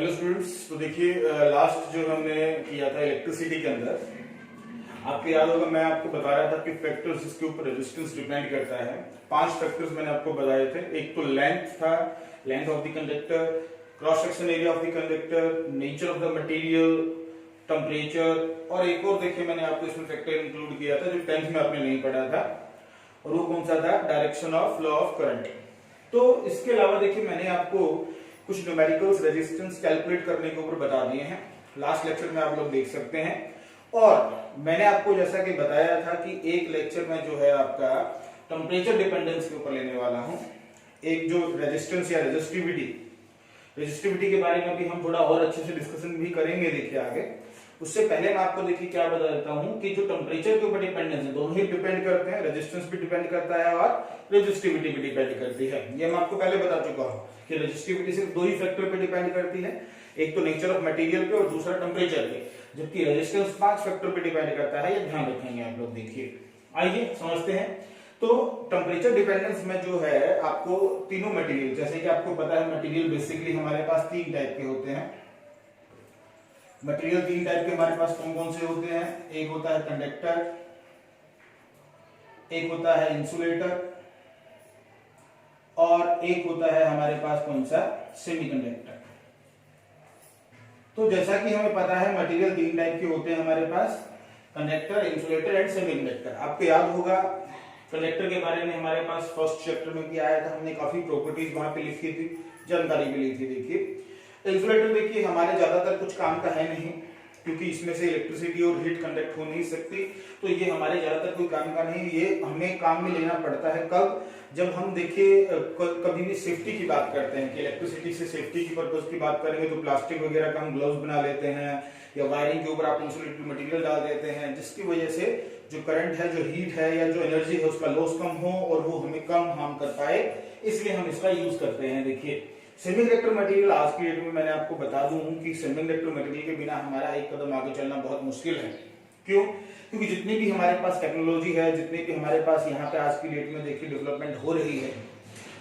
Hello students. तो देखिए last जो हमने किया था इलेक्ट्रिसिटी के अंदर, आपको याद होगा मैं आपको बता रहा था कि फैक्टर्स जिसके ऊपर रेजिस्टेंस डिपेंड करता है। 5 फैक्टर्स मैंने आपको बताए थे। एक तो लेंथ था, length of the conductor, cross section area of the conductor, nature of the material, temperature, और एक और देखिए मैंने आपको इसमें फैक्टर इंक्लूड किया था जो 10th में आपने नहीं पढ़ा था, और वो कौन सा था? Direction of flow of current. तो इसके अलावा देखिए मैंने आपको कुछ न्यूमेरिकल्स रेजिस्टेंस कैलकुलेट करने के ऊपर बता दिए हैं, लास्ट लेक्चर में आप लोग देख सकते हैं। और मैंने आपको जैसा कि बताया था कि एक लेक्चर में जो है आपका टेम्परेचर डिपेंडेंस के ऊपर लेने वाला हूं। एक जो रेजिस्टेंस या रेजिस्टिविटी के बारे में भी हम थोड़ा और अच्छे से डिस्कशन भी करेंगे देखिए आगे। उससे पहले मैं आपको देखिए क्या बता देता हूं कि जो टेम्परेचर के ऊपर डिपेंडेंस है, दोनों ही डिपेंड करते हैं, रेजिस्टेंस भी डिपेंड करता है और रेजिस्टिविटी भी डिपेंड करती है। ये मैं आपको पहले बता चुका हूं कि रेजिस्टिविटी सिर्फ 2 ही फैक्टर पे डिपेंड करती है, एक तो नेचर ऑफ मटेरियल पे और दूसरा टेम्परेचर पे, जबकि रेजिस्टेंस 5 फैक्टर पे डिपेंड करता है। ये ध्यान रखेंगे आप लोग। देखिए आइए समझते हैं। तो टेम्परेचर डिपेंडेंस में जो है आपको तीनों मटेरियल, जैसे कि आपको पता है मटेरियल बेसिकली हमारे पास 3 टाइप के होते हैं। मटेरियल 3 टाइप के हमारे पास कौन कौन से होते हैं? एक होता है कंडक्टर, एक होता है इंसुलेटर, और एक होता है हमारे पास कौन सा? सेमीकंडक्टर। तो जैसा कि हमें पता है मटेरियल 3 टाइप के होते हैं हमारे पास, कंडक्टर, इंसुलेटर एंड सेमीकंडक्टर। आपको याद होगा कंडक्टर के बारे में हमारे पास फर्स्ट चैप्टर में भी आया था, हमने काफी प्रॉपर्टीज वहां पे लिखी थी, जानकारी भी ली थी। देखिए इंसुलेटर देखिए हमारे ज्यादातर कुछ काम का है नहीं, क्योंकि इसमें से इलेक्ट्रिसिटी और हीट कंडक्ट हो नहीं सकती, तो ये हमारे ज्यादातर कोई काम का नहीं। ये हमें काम में लेना पड़ता है कब? जब हम देखिए कभी भी सेफ्टी की बात करते हैं कि इलेक्ट्रिसिटी से सेफ्टी की पर्पज की बात करेंगे तो प्लास्टिक वगैरह का हम ग्लव्स बना लेते हैं, या वायरिंग के ऊपर आप इंसुलेटेड मटेरियल डाल देते हैं, जिसकी वजह से जो करंट है, जो हीट है या जो एनर्जी है उसका लॉस कम हो और वो हमें कम हार्म कर पाए, इसलिए हम इसका यूज करते हैं। देखिए सेमीकंडक्टर मटेरियल आज की डेट में मैं आपको बता दूं कि सेमीकंडक्टर मटेरियल के बिना हमारा एक कदम आगे चलना बहुत मुश्किल है। क्यों? क्योंकि जितनी भी हमारे पास टेक्नोलॉजी है, जितनी भी हमारे पास यहाँ पे आज की डेट में देखिए डेवलपमेंट हो रही है,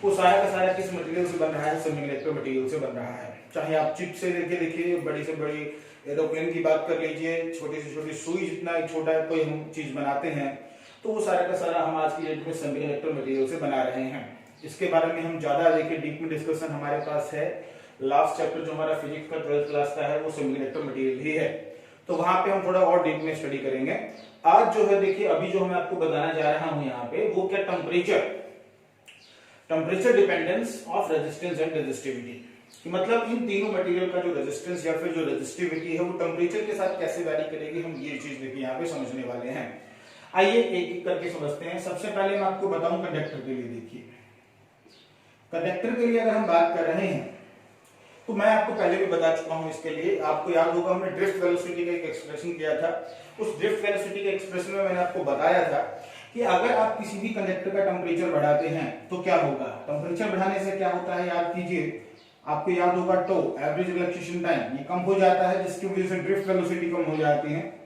वो सारा का सारा किस मटेरियल से बन रहा है? सेमीकंडक्टर मटेरियल से बन रहा है। चाहे आप चिप से लेके देखिए बड़ी से बड़ी एरोप्लेन की बात कर लीजिए, छोटी से छोटी सुई जितना छोटा कोई हम चीज बनाते हैं, तो वो सारा का सारा हम आज की डेट में सेमीकंडक्टर मटेरियल से बना रहे हैं। इसके बारे में हम ज्यादा देखिए डीप में डिस्कशन हमारे पास है। लास्ट चैप्टर जो हमारा फिजिक्स का 12th क्लास का है वो सेमीकंडक्टर मटेरियल ही है, तो वहां पे हम थोड़ा और डीप में स्टडी करेंगे। आज जो है देखिए अभी जो मैं आपको बताना जा रहा हूं यहाँ पे, वो क्या? Temperature dependence of resistance and resistivity, कि मतलब इन तीनों मटेरियल का जो रेजिस्टेंस या फिर जो रेजिस्टिविटी है वो टेम्परेचर के साथ कैसे वैरी करेगी, हम ये चीज देखिए यहाँ पे समझने वाले हैं। आइए एक एक करके समझते हैं। सबसे पहले मैं आपको बताऊं कंडक्टर के लिए। देखिए कंडक्टर के लिए अगर हम बात कर रहे हैं तो मैं आपको पहले भी बता चुका हूं, इसके लिए आपको याद होगा हमने ड्रिफ्ट वेलोसिटी का एक एक्सप्रेशन किया था। उस ड्रिफ्ट वेलोसिटी के एक्सप्रेशन में मैंने आपको बताया था कि अगर आप किसी भी कंडक्टर का टेम्परेचर बढ़ाते हैं तो क्या होगा? टेम्परेचर बढ़ाने से क्या होता है याद कीजिए, आपको याद होगा टो, एवरेज रिलैक्सेशन टाइम, ये कम हो जाता है, जिसकी वजह से ड्रिफ्ट वेलोसिटी कम हो जाती है।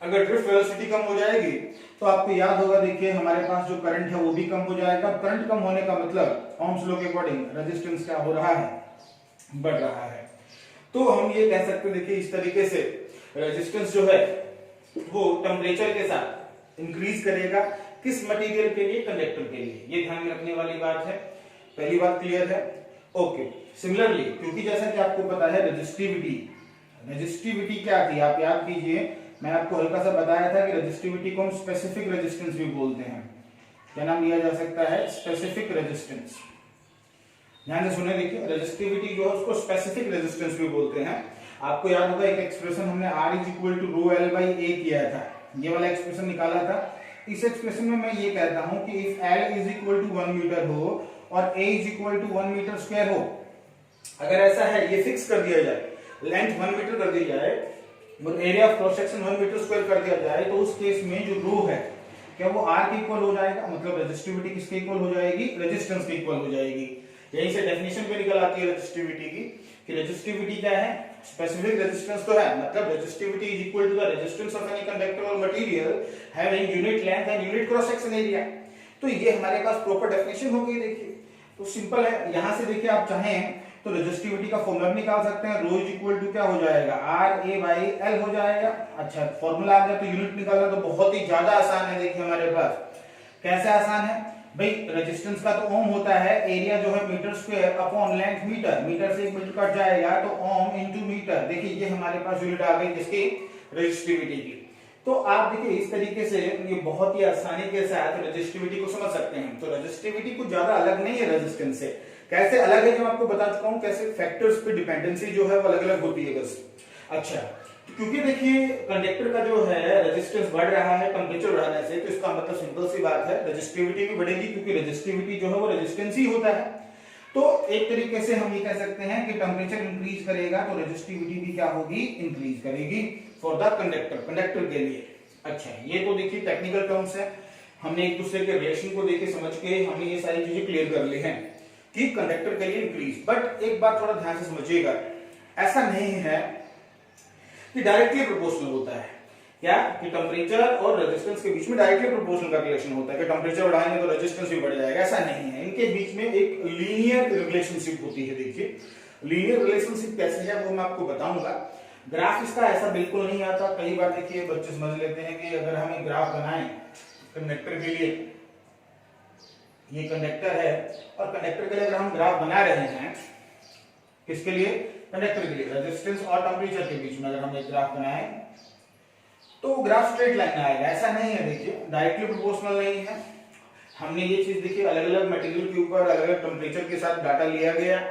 अगर ड्रिफ्ट वेलोसिटी कम हो जाएगी तो आपको याद होगा देखिए हमारे पास जो करंट है वो भी कम हो जाएगा। करंट कम होने का मतलब ओम्स लॉ के अकॉर्डिंग रेजिस्टेंस क्या हो रहा है? बढ़ रहा है। तो हम ये कह सकते हैं देखिए इस तरीके से रेजिस्टेंस जो है वो टेम्परेचर के साथ इंक्रीज करेगा। किस मटेरियल के लिए? कंडक्टर के लिए। ये ध्यान में रखने वाली बात है। पहली बात क्लियर है? ओके। सिमिलरली क्योंकि जैसा कि आपको पता है रेजिस्टिविटी क्या थी? आप याद कीजिए, मैं आपको हल्का सा बताया था कि रेजिस्टिविटी को हम स्पेसिफिक रेजिस्टेंस भी बोलते हैं। क्या नाम लिया जा सकता है? Specific resistance. ध्यान से सुने देखिए, रेजिस्टिविटी जो है उसको स्पेसिफिक रेजिस्टेंस भी बोलते हैं। आपको याद होगा एक एक्सप्रेशन हमने R = ρL/A किया था, ये वाला एक्सप्रेशन निकाला था। इस एक्सप्रेशन में मैं ये कहता हूं कि इफ L = 1 मीटर हो और A = 1 मीटर स्क्वायर हो, अगर ऐसा है, ये फिक्स कर दिया जाए, लेंथ 1 मीटर कर दी जाए और area of cross section 1 metre square कर दिया जाए, तो उस केस में जो रो है क्या वो R के इक्वल हो जाएगा? मतलब रेजिस्टिविटी किसके इक्वल हो जाएगी? रेजिस्टेंस के इक्वल हो जाएगी। यहीं से डेफिनेशन पे निकल आती है रेजिस्टिविटी की, कि रेजिस्टिविटी क्या है? स्पेसिफिक रेजिस्टेंस तो है, मतलब resistivity is equal to the resistance of any conductor और material having unit length and unit cross section area. तो ये हमारे पास प्रॉपर डेफिनेशन हो गई। देखिए तो सिंपल है। यहां से देखिए आप चाहें तो रेजिस्टिविटी का फॉर्मूला निकाल सकते हैं, रो इज इक्वल टू क्या हो जाएगा, आर ए बाई एल हो जाएगा। अच्छा फॉर्मूला आ गया तो यूनिट निकालना तो बहुत ही ज्यादा आसान है। देखिए हमारे पास कैसे आसान है भाई, रेजिस्टेंस का तो ओम होता है, एरिया जो है metre square upon length metre, metre से 1 मीटर कट जाएगा तो ओम इनटू मीटर। देखिए ये हमारे पास यूनिट आ गई जिसकी रेजिस्टिविटी की। तो आप देखिए इस तरीके से ये बहुत ही आसानी के साथ रेजिस्टिविटी को समझ सकते हैं। तो रेजिस्टिविटी कुछ ज्यादा अलग नहीं है रेजिस्टेंस से। कैसे अलग है जो आपको बता चुका हूं, कैसे फैक्टर्स पे डिपेंडेंसी जो है वो अलग अलग होती है बस। अच्छा क्योंकि देखिए कंडक्टर का जो है रेजिस्टेंस बढ़ रहा है टेम्परेचर बढ़ाने से, तो इसका मतलब सिंपल सी बात है रेजिस्टिविटी भी बढ़ेगी, क्योंकि रेजिस्टिविटी जो है वो रेजिस्टेंस ही होता है। तो एक तरीके से हम ये कह सकते हैं कि टेम्परेचर इंक्रीज करेगा तो रेजिस्टिविटी भी क्या होगी, इंक्रीज करेगी फॉर द कंडक्टर के लिए। अच्छा ये तो देखिए टेक्निकल टर्म्स है, हमने एक दूसरे के रिलेशन को देखे समझ के हमने ये सारी चीजें क्लियर कर ली हैं कि कंडक्टर के लिए इंक्रीज। बट एक बात थोड़ा ध्यान से समझिएगा, ऐसा नहीं है कि डायरेक्टली प्रोपोर्शनल होता है। क्या कि टेम्परेचर और रेजिस्टेंस के बीच में डायरेक्टली प्रोपोर्शनल का रिलेशन होता है कि टेम्परेचर बढ़ाएंगे तो रेजिस्टेंस भी बढ़ जाएगा, ऐसा नहीं है। इनके बीच में एक लीनियर रिलेशनशिप होती है। देखिए लीनियर रिलेशनशिप कैसे है वो मैं आपको बताऊंगा। ग्राफ इसका ऐसा बिल्कुल नहीं आता। कई बार देखिए बच्चे समझ लेते हैं कि अगर हम एक ग्राफ बनाएं कंडक्टर के लिए, ये कंडक्टर है और कंडक्टर के लिए अगर हम ग्राफ बना रहे हैं, किसके लिए, कंडक्टर के लिए, रेजिस्टेंस और टेम्परेचर के बीच में अगर हम एक ग्राफ बनाएं तो ग्राफ स्ट्रेट लाइन में आएगा, ऐसा नहीं है। देखिए डायरेक्टली प्रोपोर्शनल नहीं है। हमने ये चीज देखी, अलग अलग मटेरियल के ऊपर अलग अलग टेम्परेचर के साथ डाटा लिया गया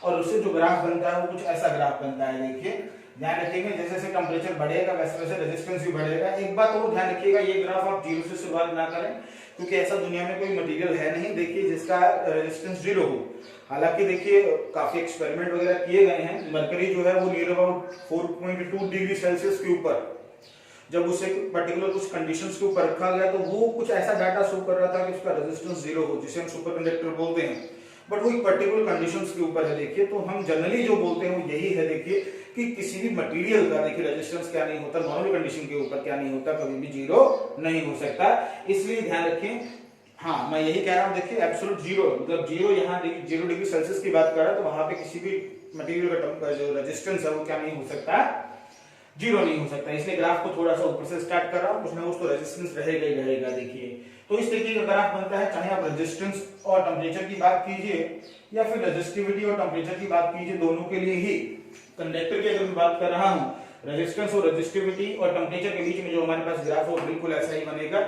और उससे जो ग्राफ बनता है वो कुछ ऐसा ग्राफ बनता है। देखिए ध्यान रखिएगा जैसे जैसे टेम्परेचर बढ़ेगा वैसे वैसे रेजिस्टेंस भी बढ़ेगा। एक बात और ध्यान रखिएगा, ये ग्राफ आप जीरो से शुरुआत ना करें, क्योंकि ऐसा दुनिया में कोई मटेरियल है नहीं देखिए जिसका रेजिस्टेंस जीरो हो। हालांकि देखिए काफी एक्सपेरिमेंट वगैरह किए गए हैं। मरकरी जो है वो नियर अबाउट 4.2 डिग्री सेल्सियस के ऊपर जब उसे पर्टिकुलर कुछ कंडीशंस के ऊपर रखा गया तो वो कुछ ऐसा डाटा शो कर रहा था कि उसका रेजिस्टेंस जीरो हो, जिसे हम सुपर कंडक्टर बोलते हैं। बट वो एक पर्टिकुलर कंडीशंस के ऊपर है। देखिए तो हम जनरली जो बोलते हैं वो यही है देखिए कि किसी भी मटेरियल का देखिए रेजिस्टेंस क्या नहीं होता, नॉर्मल कंडीशन के ऊपर क्या नहीं होता, कभी भी जीरो नहीं हो सकता। इसलिए ध्यान रखें। हाँ मैं यही कह रहा हूँ, देखिए एब्सोल्यूट जीरो मतलब जीरो, यहाँ देखिए 0 डिग्री सेल्सियस की बात कर रहा है तो वहां पे किसी भी मटेरियल का जो रेजिस्टेंस है वो क्या नहीं हो सकता, जीरो नहीं हो सकता। इसलिए ग्राफ को थोड़ा सा ऊपर से स्टार्ट कर रहा हूं, कुछ ना कुछ तो रेजिस्टेंस रहेगा ही रहेगा। देखिए तो इस तरीके का ग्राफ बनता है, चाहे आप रेजिस्टेंस और टेम्परेचर की बात कीजिए या फिर रेजिस्टिविटी और टेम्परेचर की बात कीजिए, दोनों के लिए ही। कंडक्टर की अगर मैं बात कर रहा हूं, रेजिस्टेंस और रेजिस्टिविटी और टेम्परेचर के बीच में जो हमारे पास ग्राफ हो बिल्कुल ऐसा ही बनेगा,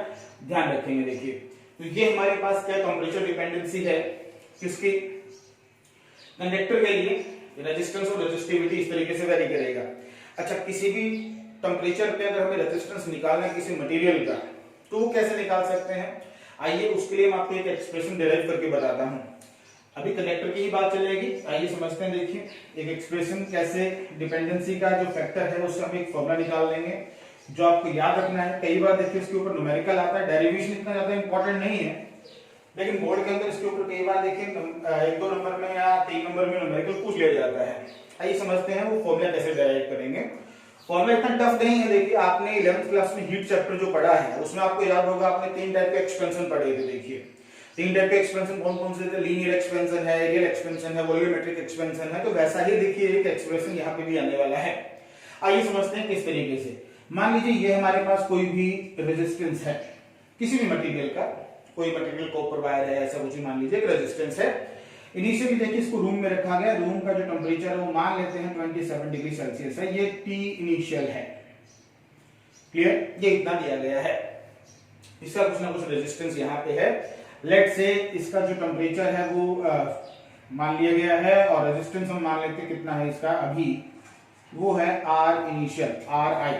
ध्यान रखेंगे। देखिए तो ये हमारे पास क्या टेम्परेचर डिपेंडेंसी है किसकी, कंडक्टर के लिए रेजिस्टेंस और रेजिस्टिविटी इस तरीके से वेरी करेगा। अच्छा किसी भी टेम्परेचर पे अगर हमें रेजिस्टेंस निकालना है किसी मटेरियल का तो वो कैसे निकाल सकते हैं, आइए उसके लिए मैं आपको एक एक्सप्रेशन डिराइव करके बताता हूं। अभी कंडक्टर की ही बात चलेगी, आइए समझते हैं। देखिए एक एक्सप्रेशन कैसे डिपेंडेंसी का जो फैक्टर है उससे हम एक फॉर्मूला निकाल लेंगे जो आपको याद रखना है। कई बार देखिए इसके ऊपर न्यूमेरिकल आता है, डेरिवेशन इतना ज्यादा इंपॉर्टेंट नहीं है, लेकिन बोर्ड के अंदर इसके ऊपर कई बार देखिए 1-2 नंबर में या 3 नंबर में न्यूमेरिकल पूछ लिया जाता है। आइए समझते हैं वो फॉर्मूला कैसे डिराइव करेंगे। फॉर्मूला इतना टफ नहीं है। देखिए आपने 11th क्लास में हीट चैप्टर जो पढ़ा है उसमें आपको याद होगा आपने 3 टाइप के एक्सपेंशन पढ़े थे। देखिए 3 टाइप के एक्सपेंशन कौन कौन से थे, लीनियर एक्सपेंशन है, रियल एक्सपेंशन है, वॉल्यूमेट्रिक एक्सपेंशन है। तो वैसा ही देखिए एक एक्सप्रेशन यहाँ पे भी आने वाला है। आइए समझते हैं किस तरीके से। मान लीजिए ये हमारे पास कोई भी रेजिस्टेंस है, किसी भी मटेरियल का, कोई मटेरियल कॉपर वायर है, ऐसा कुछ मान लीजिए रेजिस्टेंस है। इनिशियली देखिए इसको रूम में रखा गया, रूम का जो टेम्परेचर है वो मान लेते हैं 27 डिग्री सेल्सियस है, ये T इनिशियल है। क्लियर, ये इतना दिया गया है, इसका कुछ ना कुछ रेजिस्टेंस यहाँ पे है। लेट से इसका जो टेम्परेचर है वो मान लिया गया है और रेजिस्टेंस हम मान लेते हैं कितना है इसका अभी, वो है R इनिशियल, RI।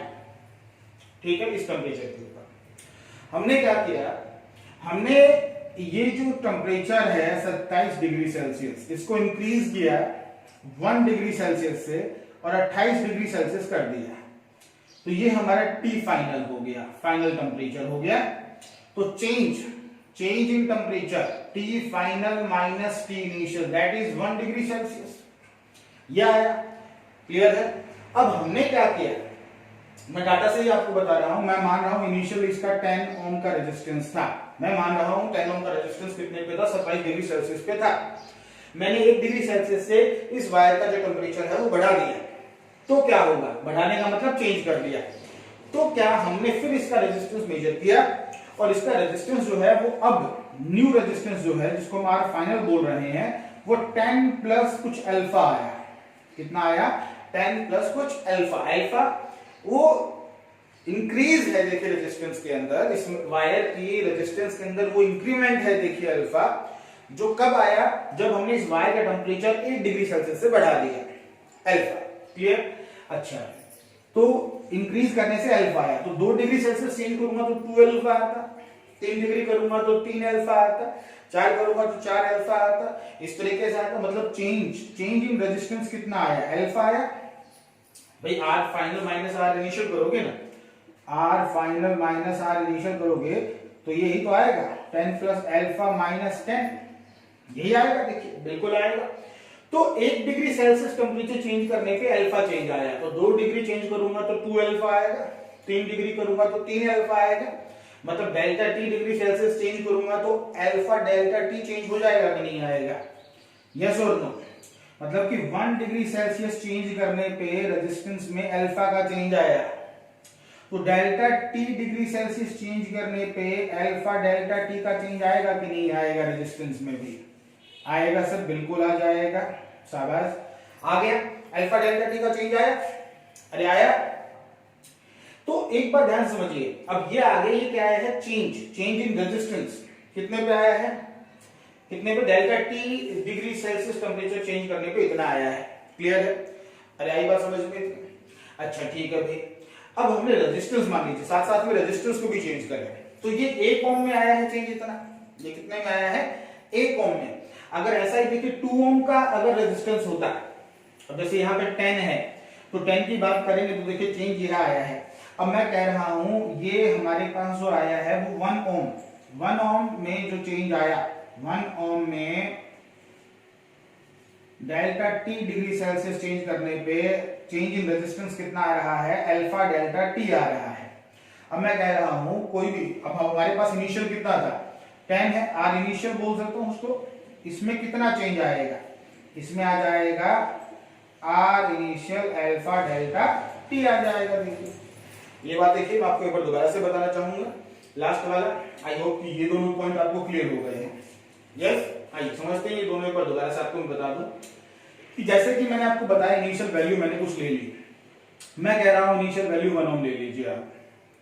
ठीक है, इस टेम्परेचर के ऊपर हमने क्या किया, हमने ये जो टेम्परेचर है 27 डिग्री सेल्सियस, इसको इंक्रीज किया 1 डिग्री सेल्सियस से और 28 डिग्री सेल्सियस कर दिया। तो ये हमारा T फाइनल हो गया, फाइनल टेम्परेचर हो गया। तो change in temperature T final minus T initial that is 1 degree Celsius. यह आया, क्लियर है। अब हमने क्या किया, मैं डाटा से ही आपको बता रहा हूं। मैं मान रहा हूं इनिशियल इसका 10 ओम का रेजिस्टेंस था, मैं मान रहा हूं 10 ओम का रेजिस्टेंस कितने पे था, 27 डिग्री सेल्सियस पे था। मैंने 1 डिग्री सेल्सियस से इस वायर का जो टेम्परेचर है वो बढ़ा दिया, तो क्या होगा, बढ़ाने का मतलब चेंज कर दिया, तो क्या हमने फिर इसका रेजिस्टेंस मेजर किया और इसका रेजिस्टेंस जो है वो अब न्यू रेजिस्टेंस जो है जिसको हम आर फाइनल बोल रहे हैं वो 10 प्लस कुछ अल्फा आया। कितना आया, 10 प्लस कुछ अल्फा। अल्फा वो इंक्रीज है, देखिए रेजिस्टेंस के अंदर, इस वायर की रेजिस्टेंस के अंदर वो इंक्रीमेंट है, देखिए अल्फा, जो कब आया, जब हमने इस वायर का टेम्परेचर 1 डिग्री सेल्सियस से बढ़ा दिया, अल्फा। क्लियर? अच्छा, तो इंक्रीज करने से अल्फा आया, तो 2 डिग्री सेल्सियस चेंज करूंगा तो 2 अल्फा आता, 3 डिग्री करूंगा तो 3 अल्फा आता, 4 करूंगा तो 4 अल्फा आता, इस तरीके से आता। मतलब चेंज इन रेजिस्टेंस कितना आया, अल्फा आया। भाई R final minus R initial करोगे ना, R final minus R initial करोगे तो यही तो आएगा, 10 प्लस अल्फा माइनस 10, यही आएगा, देखिए बिल्कुल आएगा। तो 1 डिग्री सेल्सियस टेम्परेचर चेंज करने पे अल्फा चेंज आया, तो 2 डिग्री चेंज करूंगा तो 2 अल्फा आएगा, 3 डिग्री करूंगा तो 3 अल्फा आएगा। मतलब delta T degree Celsius change करूंगा तो अल्फा डेल्टा टी चेंज हो जाएगा कि नहीं आएगा, यस और नो। मतलब कि 1 डिग्री सेल्सियस चेंज करने पे रेजिस्टेंस में अल्फा का चेंज आया, तो delta T degree Celsius change करने पे अल्फा डेल्टा टी का चेंज आएगा कि नहीं आएगा, रेजिस्टेंस में भी आएगा सर, बिल्कुल आ जाएगा, शाबाश, आ गया। अल्फा डेल्टा टी का चेंज आया, अरे आया। तो एक बार ध्यान समझिए, अब ये आगे ये क्या आया है, चेंज इन रेजिस्टेंस, कितने पे आया है, कितने पे, delta T degree Celsius temperature change करने पे इतना आया है। क्लियर है? अरे आई बात समझ में? अच्छा ठीक है भाई, अब हमने रेजिस्टेंस मान लीजिए, साथ साथ में रेजिस्टेंस को भी चेंज करें, तो ये 1 ओम में आया है चेंज इतना, ये कितने में आया है, 1 ओम में। अगर ऐसा ही देखिए 2 ओम का अगर रेजिस्टेंस होता, अब जैसे यहाँ पे 10 है तो 10 की बात करेंगे तो देखिए चेंज यह आया है। अब मैं कह रहा हूं ये हमारे पास जो आया है वो 1 ओम, 1 ओम में जो चेंज आया, 1 ओम में delta T degree Celsius change करने पे चेंज इन रेजिस्टेंस कितना आ रहा है, अल्फा डेल्टा टी आ रहा है। अब मैं कह रहा हूं कोई भी, अब हमारे पास इनिशियल कितना था, 10 है, आर इनिशियल बोल सकता हूं उसको, इसमें कितना चेंज आएगा, इसमें आ जाएगा R initial alpha delta T आ जाएगा। देखिए ये बात देखिए, मैं आपको एक बार दोबारा से बताना चाहूंगा, लास्ट वाला, आई होप कि ये दोनों पॉइंट आपको क्लियर हो गए हैं। यस, आइए समझते हैं ये दोनों, एक बार दोबारा से आपको मैं बता दूं कि जैसे कि मैंने आपको बताया इनिशियल वैल्यू मैंने कुछ ले ली, मैं कह रहा हूं इनिशियल वैल्यू 1 ओम ले लीजिए आप,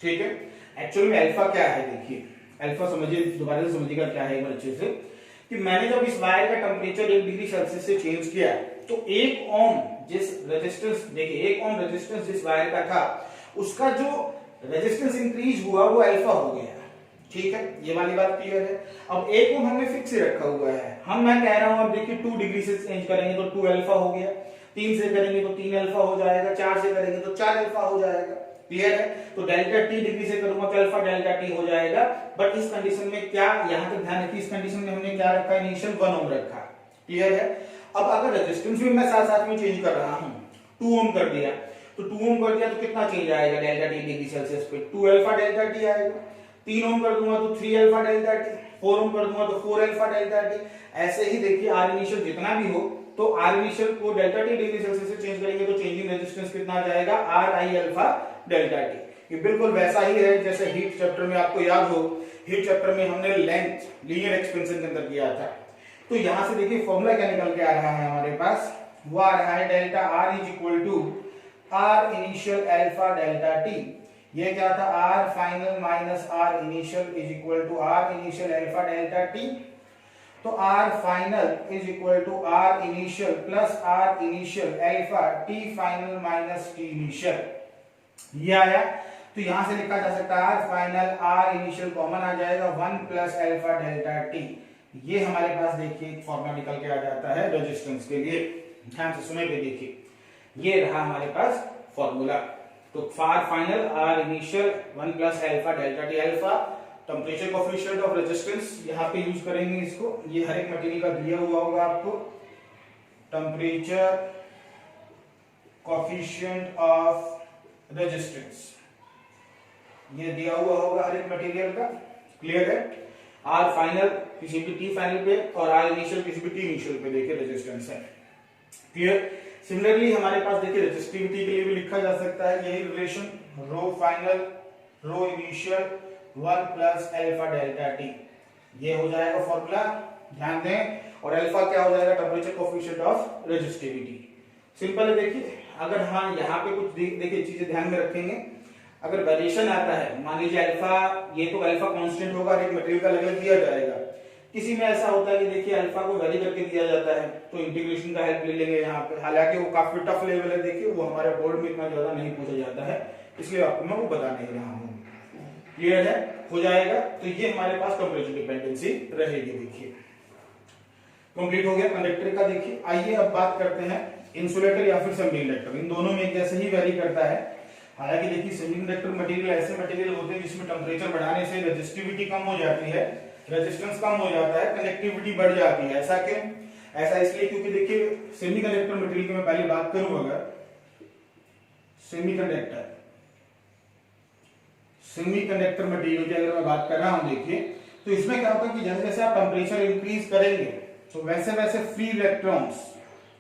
ठीक है। एक्चुअली में अल्फा क्या है, देखिए अल्फा समझिए, दोबारा से समझिएगा क्या है एक बार अच्छे से, कि मैंने जब इस वायर का टेम्परेचर 1 डिग्री सेल्सियस से चेंज किया तो 1 ओम जिस रेजिस्टेंस, देखिए 1 ओम रेजिस्टेंस जिस वायर का था उसका जो रेजिस्टेंस इंक्रीज हुआ वो अल्फा हो गया, ठीक है, ये वाली बात क्लियर है। अब 1 ओम हमने फिक्स ही रखा हुआ है, मैं कह रहा हूं अब देखिए 2 डिग्री से चेंज करेंगे तो 2 अल्फा हो गया, 3 से करेंगे तो 3 अल्फा हो जाएगा, 4 से करेंगे तो 4 अल्फा हो जाएगा। क्लियर है? तो डेल्टा टी डिग्री से करूंगा तो अल्फा डेल्टा टी हो जाएगा। बट इस कंडीशन में क्या, यहां तक ध्यान रखिए, इस कंडीशन में हमने क्या रखा, इनिशियल 1 ओम रखा। क्लियर है? अब अगर रेजिस्टेंस भी मैं साथ साथ में चेंज कर रहा हूं, 2 ओम कर दिया तो 2 ओम कर दिया तो कितना चेंज आएगा डेल्टा टी डिग्री सेल्सियस पे, 2 अल्फा डेल्टा टी आएगा। 3 ओम कर दूंगा तो 3 अल्फा डेल्टा टी, 4 ओम कर दूंगा तो 4 अल्फा डेल्टा टी। ऐसे ही देखिए आर इनिशियल जितना भी हो तो आर इनिशियल को डेल्टा टी डिग्री सेल्सियस से चेंज करेंगे तो चेंजिंग रेजिस्टेंस कितना आ जाएगा, are I alpha delta T. ये बिल्कुल वैसा ही है जैसे हीट चैप्टर में, आपको याद हो हीट चैप्टर में हमने लेंथ लीनियर एक्सपेंशन के अंदर किया था। तो यहां से देखिए फॉर्मूला क्या निकल के आ रहा है हमारे पास, वो आ रहा है delta R is equal to R initial alpha delta T. ये क्या था, R final minus R initial is equal to R initial alpha delta T. तो R final is equal to R initial plus R initial alpha T final minus T initial, ये आया। तो यहां से लिखा जा सकता है R final R initial common आ जाएगा 1 प्लस अल्फा डेल्टा टी। ये हमारे पास देखिए एक फॉर्मूला निकल के आ जाता है रेजिस्टेंस के लिए, ध्यान से सुने, देखिए ये रहा हमारे पास फॉर्मूला। तो R final R initial 1 plus alpha delta T, alpha temperature coefficient of resistance यहाँ पे यूज करेंगे इसको, ये हर एक मटेरियल का दिया हुआ होगा आपको, टेम्परेचर कोएफिशिएंट ऑफ रेजिस्टेंस ये दिया हुआ होगा हर एक मटेरियल का। क्लियर है? आर फाइनल किसी भी टी फाइनल पे और आर इनिशियल किसी भी टी इनिशियल पे देखिए रेजिस्टेंस है। क्लियर। सिमिलरली हमारे पास देखिए रेजिस्टिविटी के लिए भी लिखा जा सकता है यही relation, rho final rho initial 1 plus alpha delta T, ये हो जाएगा फॉर्मूला, ध्यान दें। और अल्फा क्या हो जाएगा, temperature coefficient of resistivity. Simple है। देखिए अगर हाँ यहाँ पे कुछ देखिए चीजें ध्यान में रखेंगे, अगर वेरिएशन आता है, मान लीजिए अल्फा, ये तो अल्फा कांस्टेंट होगा, एक मटेरियल का अलग दिया जाएगा, किसी में ऐसा होता है कि देखिए अल्फा को वैरी करके दिया जाता है, तो इंटीग्रेशन का हेल्प ले लेंगे यहाँ पे, हालांकि वो काफी टफ लेवल है, देखिए वो हमारे बोर्ड में इतना ज्यादा नहीं पूछा जाता है, इसलिए आपको मैं वो बता नहीं रहा हूँ। क्लियर है, हो जाएगा। तो ये हमारे पास टेम्परेचर डिपेंडेंसी रहेगी। देखिए कंप्लीट हो गया कंडक्टर का। देखिए आइए अब बात करते हैं इंसुलेटर या फिर सेमीकंडक्टर, इन दोनों में एक जैसे ही वेरी करता है। हालांकि देखिए सेमीकंडक्टर मटेरियल ऐसे मटेरियल होते हैं जिसमें टेम्परेचर बढ़ाने से रेजिस्टिविटी कम हो जाती है, रेजिस्टेंस कम हो जाता है, कनेक्टिविटी बढ़ जाती है। ऐसा क्यों? ऐसा इसलिए क्योंकि देखिए सेमीकंडक्टर मटेरियल की मैं पहले बात करूं, अगर सेमीकंडक्टर मटेरियल की अगर मैं बात कर रहा हूं, देखिए तो इसमें क्या होता है कि जैसे जैसे आप टेम्परेचर इंक्रीज करेंगे तो वैसे वैसे फ्री इलेक्ट्रॉन्स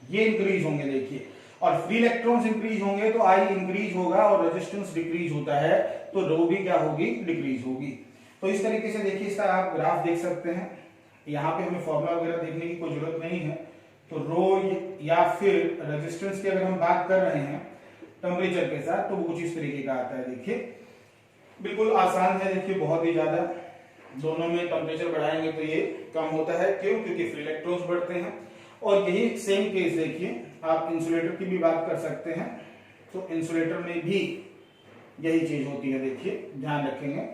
ये इंक्रीज होंगे। देखिए और फ्री इलेक्ट्रॉन्स इंक्रीज होंगे तो आई इंक्रीज होगा और रेजिस्टेंस डिक्रीज होता है तो रो भी क्या होगी, डिक्रीज होगी। तो इस तरीके से देखिए इसका आप ग्राफ देख सकते हैं। यहाँ पे हमें फॉर्मूला वगैरह देखने की कोई जरूरत नहीं है। तो रो या फिर रेजिस्टेंस की अगर हम बात कर रहे हैं टेम्परेचर के साथ तो वो कुछ इस तरीके का आता है। देखिए बिल्कुल आसान है, देखिए बहुत ही ज्यादा, दोनों में टेम्परेचर बढ़ाएंगे तो ये कम होता है। क्यों? क्योंकि फ्री इलेक्ट्रॉन्स बढ़ते हैं। और यही सेम केस देखिए आप इंसुलेटर की भी बात कर सकते हैं, तो इंसुलेटर में भी यही चीज होती है। देखिए ध्यान रखेंगे।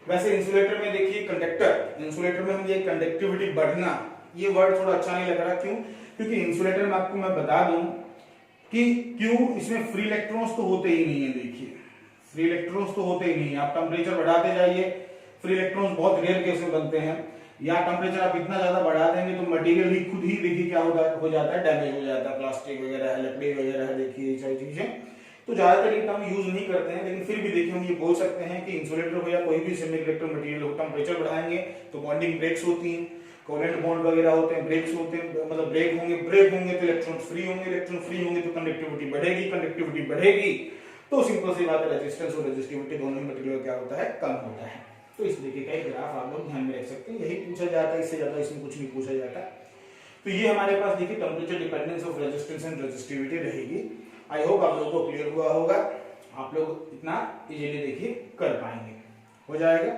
वैसे इंसुलेटर में देखिए कंडक्टर, इंसुलेटर में हम ये कंडक्टिविटी बढ़ना, ये वर्ड थोड़ा अच्छा नहीं लग रहा। क्यों? क्योंकि इंसुलेटर में आपको मैं बता दूं कि क्यों, इसमें फ्री इलेक्ट्रॉन्स तो होते ही नहीं है। देखिए फ्री इलेक्ट्रॉन्स तो होते ही नहीं है, आप टेम्परेचर बढ़ाते जाइए, फ्री इलेक्ट्रॉन्स बहुत रेयर केस में बनते हैं, या टेम्परेचर आप इतना ज्यादा बढ़ा देंगे तो मटेरियल ही खुद ही देखिए क्या हो जाता है, डैमेज हो जाता है, प्लास्टिक वगैरह है, लकड़ी वगैरह है, देखिए ये सारी चीजें। तो ज्यादातर ये टर्म यूज नहीं करते हैं, लेकिन फिर भी देखिए हम ये बोल सकते हैं कि इंसुलेटर हो या कोई भी सेमीकंडक्टर मटेरियल हो, टेम्परेचर बढ़ाएंगे तो बॉन्डिंग ब्रेक्स होती हैं, कोवेलेंट बॉन्ड वगैरह होते हैं, ब्रेक्स होते हैं, मतलब ब्रेक होंगे तो इलेक्ट्रॉन फ्री होंगे, इलेक्ट्रॉन फ्री होंगे तो कंडक्टिविटी बढ़ेगी, कंडक्टिविटी बढ़ेगी तो सिंपल सी बात है रेजिस्टेंस और रेजिस्टिविटी दोनों ही मटेरियल क्या होता है, कम होता है। तो इस तरीके का एक ग्राफ आप लोग ध्यान में रख सकते हैं, यही पूछा जाता है, इससे ज्यादा इसमें कुछ नहीं पूछा जाता। तो ये हमारे पास देखिए temperature dependence of resistance and resistivity रहेगी। आई होप आप लोगों को क्लियर हुआ होगा, आप लोग इतना इजीली देखिए कर पाएंगे, हो जाएगा।